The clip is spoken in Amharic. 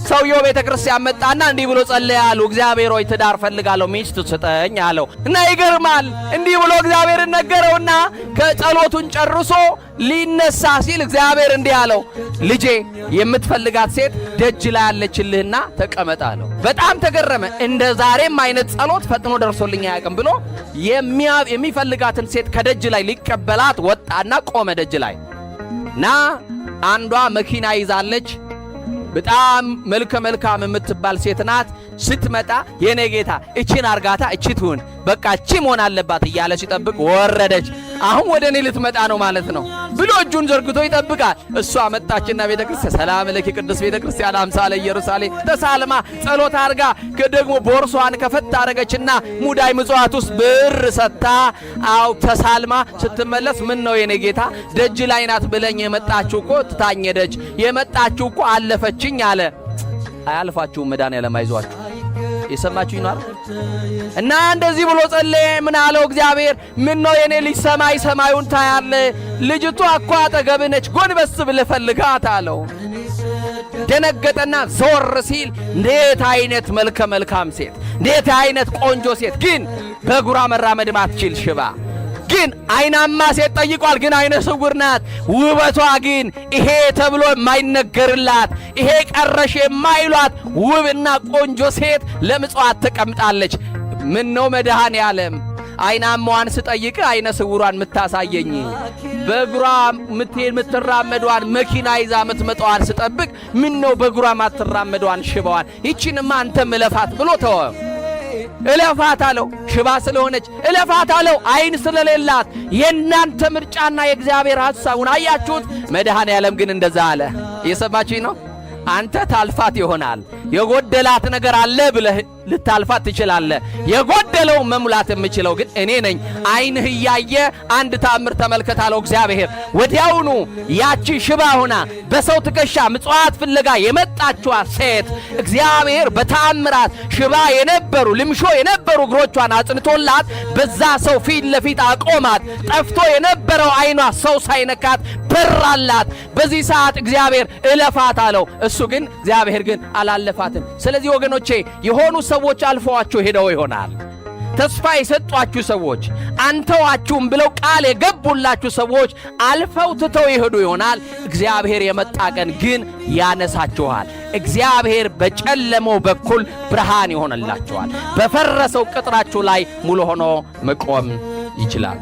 ሰውየው ቤተክርስቲያን መጣና እንዲህ ብሎ ጸለያሉ። እግዚአብሔር ሆይ ትዳር ፈልጋለሁ ሚስት ስጠኝ አለው። እና ይገርማል እንዲህ ብሎ እግዚአብሔርን ነገረውና ከጸሎቱን ጨርሶ ሊነሳ ሲል እግዚአብሔር እንዲህ አለው፣ ልጄ የምትፈልጋት ሴት ደጅ ላይ ያለችልህና ተቀመጥ አለው። በጣም ተገረመ። እንደ ዛሬም አይነት ጸሎት ፈጥኖ ደርሶልኝ አያውቅም ብሎ የሚፈልጋትን ሴት ከደጅ ላይ ሊቀበላት ወጣና ቆመ ደጅ ላይ። ና አንዷ መኪና ይዛለች፣ በጣም መልካም የምትባል ሴት ናት። ስትመጣ የኔ ጌታ እቺን አርጋታ እቺ ትሁን በቃ እቺ መሆን አለባት እያለ ሲጠብቅ ወረደች። አሁን ወደ እኔ ልትመጣ ነው ማለት ነው ብሎ እጁን ዘርግቶ ይጠብቃል። እሷ መጣችና ቤተክርስቲያን ሰላም ለኪ ቅዱስ ቤተክርስቲያን አምሳለ ኢየሩሳሌም ተሳልማ ጸሎት አርጋ ደግሞ ቦርሷን ከፈት አረገችና ሙዳይ ምጽዋት ውስጥ ብር ሰጣ አው ተሳልማ ስትመለስ ምን ነው የኔ ጌታ ደጅ ላይ ናት ብለኝ የመጣችሁ እኮ ትታኘደች የመጣችሁ እኮ አለፈችኝ አለ። አያልፋችሁ መድኃኒዓለም አይዟችሁ። የሰማችሁ ይኖር እና እንደዚህ ብሎ ጸለየ። ምን አለው እግዚአብሔር? ምን ነው የኔ ልጅ ሰማዩን ታያለ? ልጅቷ እኮ አጠገብህ ነች፣ ጎንበስ ብለህ ፈልጋት አለው። ደነገጠና ዞር ሲል እንዴት አይነት መልካም ሴት፣ እንዴት አይነት ቆንጆ ሴት፣ ግን በእግሯ መራመድ ማትችል ሽባ፣ ግን አይናማ ሴት ጠይቋል፣ ግን አይነ ስውር ናት። ውበቷ ግን ይሄ ተብሎ የማይነገርላት ይሄ ቀረሽ የማይሏት ውብና ቆንጆ ሴት ለምጽዋት ተቀምጣለች። ምን ነው መድኃኔዓለም አይናማዋን ስጠይቅ አይነ ስውሯን ምታሳየኝ፣ በእግሯ ምትራመዷን መኪና ይዛ ምትመጣዋን ስጠብቅ ምን ነው በእግሯ ማትራመዷን ሽባዋን ይቺንማ አንተ እለፋት ብሎ ተወ። እለፋት አለው። ሽባ ስለሆነች እለፋት አለው። አይን ስለሌላት የእናንተ ምርጫና የእግዚአብሔር ሐሳቡን አያችሁት። መድኃኔዓለም ግን እንደዛ አለ። እየሰማችሁኝ ነው? አንተ ታልፋት ይሆናል። የጎደላት ነገር አለ ብለህ ልታልፋት ትችላለህ። የጎደለው መሙላት የምችለው ግን እኔ ነኝ። አይንህ እያየ አንድ ታምር ተመልከት አለው እግዚአብሔር። ወዲያውኑ ያቺ ሽባ ሆና በሰው ትከሻ ምጽዋት ፍለጋ የመጣችዋ ሴት እግዚአብሔር በታምራት ሽባ የነበሩ ልምሾ የነበሩ እግሮቿን አጽንቶላት በዛ ሰው ፊት ለፊት አቆማት። ጠፍቶ የነበረው አይኗ ሰው ሳይነካት በራላት። በዚህ ሰዓት እግዚአብሔር እለፋት አለው። እሱ ግን እግዚአብሔር ግን አላለፋትም። ስለዚህ ወገኖቼ የሆኑ ሰዎች አልፈዋችሁ ሄደው ይሆናል። ተስፋ የሰጧችሁ ሰዎች አንተዋችሁም ብለው ቃል የገቡላችሁ ሰዎች አልፈው ትተው ይሄዱ ይሆናል። እግዚአብሔር የመጣ ቀን ግን ያነሳችኋል። እግዚአብሔር በጨለመው በኩል ብርሃን ይሆንላችኋል። በፈረሰው ቅጥራችሁ ላይ ሙሉ ሆኖ መቆም ይችላል።